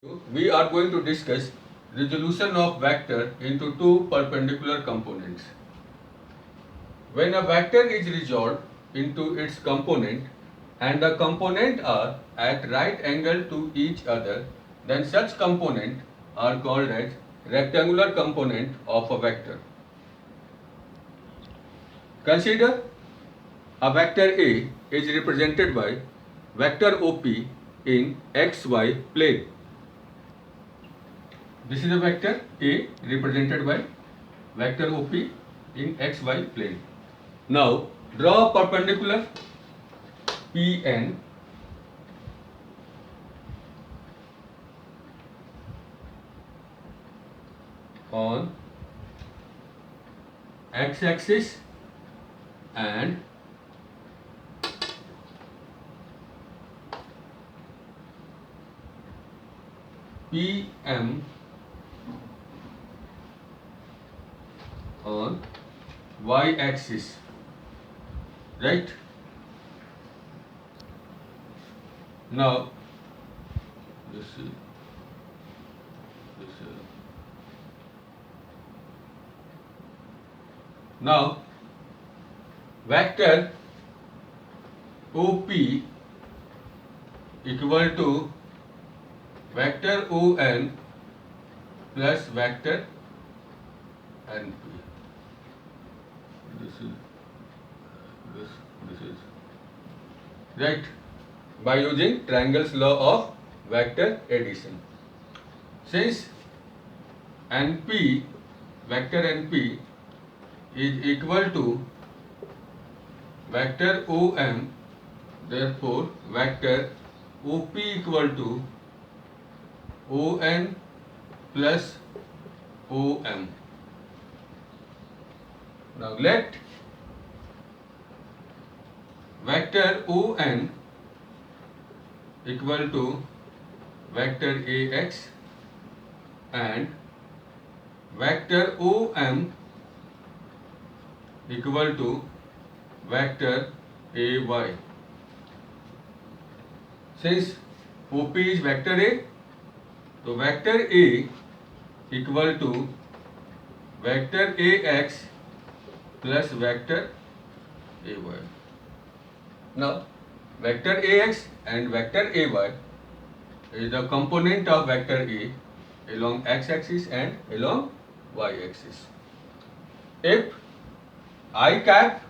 We are going to discuss resolution of vector into two perpendicular components. When a vector is resolved into its component and the component are at right angle to each other, then such component are called as rectangular component of a vector. Consider a vector A is represented by vector OP in xy plane. This is a vector A represented by vector OP in xy plane. Now draw a perpendicular PN on x-axis and PM on y-axis, right? Now this is now vector OP equal to vector ON plus vector NP. This is right, by using triangle's law of vector addition. Since NP, vector NP is equal to vector OM, therefore vector OP equal to ON plus OM. Now let vector ON equal to vector AX and vector OM equal to vector AY. Since OP is vector A, so vector A equal to vector AX plus vector AY. Now vector AX and vector AY is the component of vector A along x-axis and along y-axis. If I cap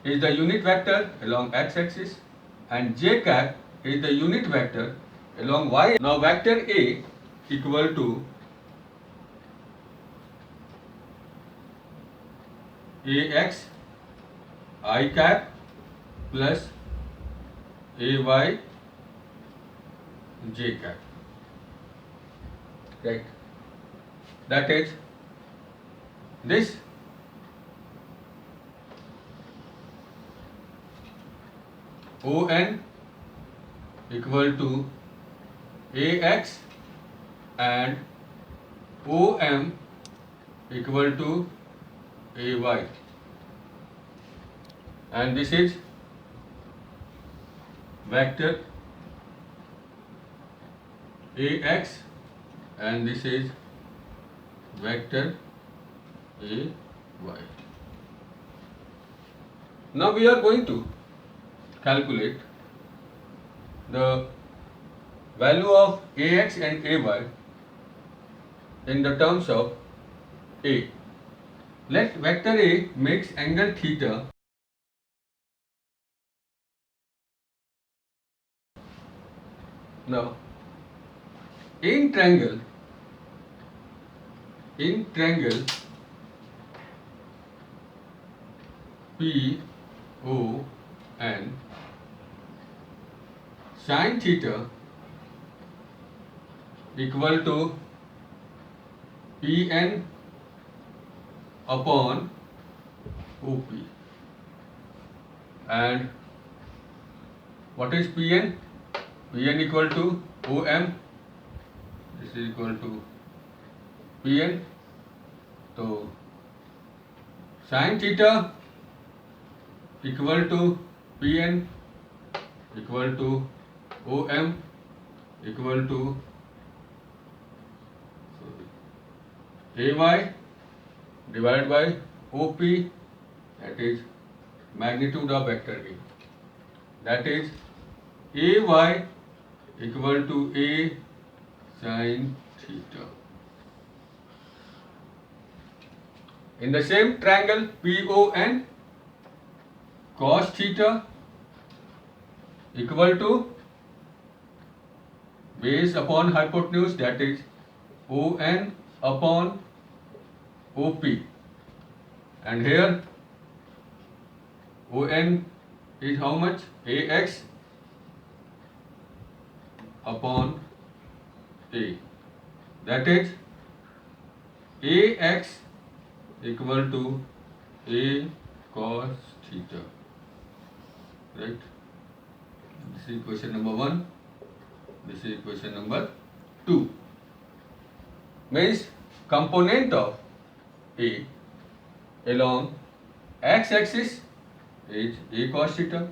is the unit vector along x-axis and j cap is the unit vector along y. Now vector A equal to AX I cap plus AY j cap, right? That is, this ON equal to AX and OM equal to AY, and this is vector AX and this is vector AY. Now we are going to calculate the value of AX and AY in the terms of A. Let vector A makes angle theta now in triangle PON sin theta equal to PN upon OP. And what is PN? PN equal to OM. This is equal to PN. So sin theta equal to Pn equal to Om equal to AY divided by OP, that is magnitude of vector A. That is AY equal to A sin theta. In the same triangle PON, cos theta equal to base upon hypotenuse, that is ON upon OP, and here ON is how much? AX upon A, that is AX equal to A cos theta, right? This is equation number 1, this is equation number 2. Means component of A along x-axis is A cos theta,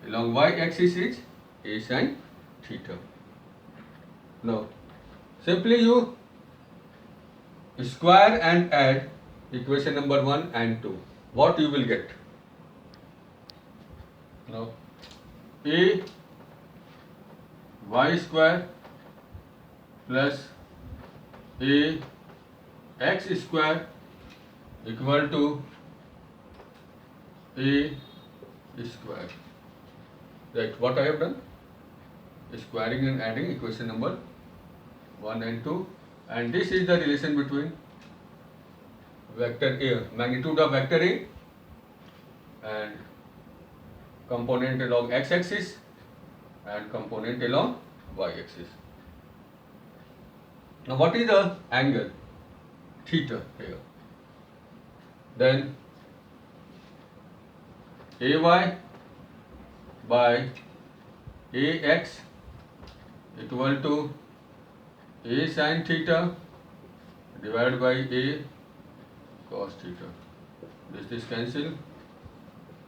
along y-axis is A sin theta. Now, simply you square and add equation number 1 and 2. What you will get? Now, A y square plus A x square equal to A square. Right, what I have done? Squaring and adding equation number 1 and 2, and this is the relation between vector A, magnitude of vector A, and component along x-axis and component along y-axis. Now what is the angle? Theta here. Then AY by AX equal to A sin theta divided by A cos theta. This is cancelled.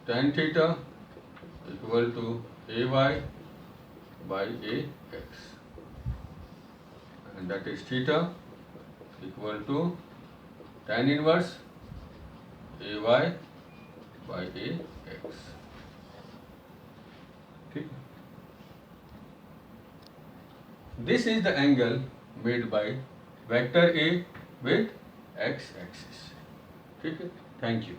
Tan theta equal to AY by AX, and that is theta equal to tan inverse AY by AX. Okay. This is the angle made by vector A with x-axis. Okay. Thank you.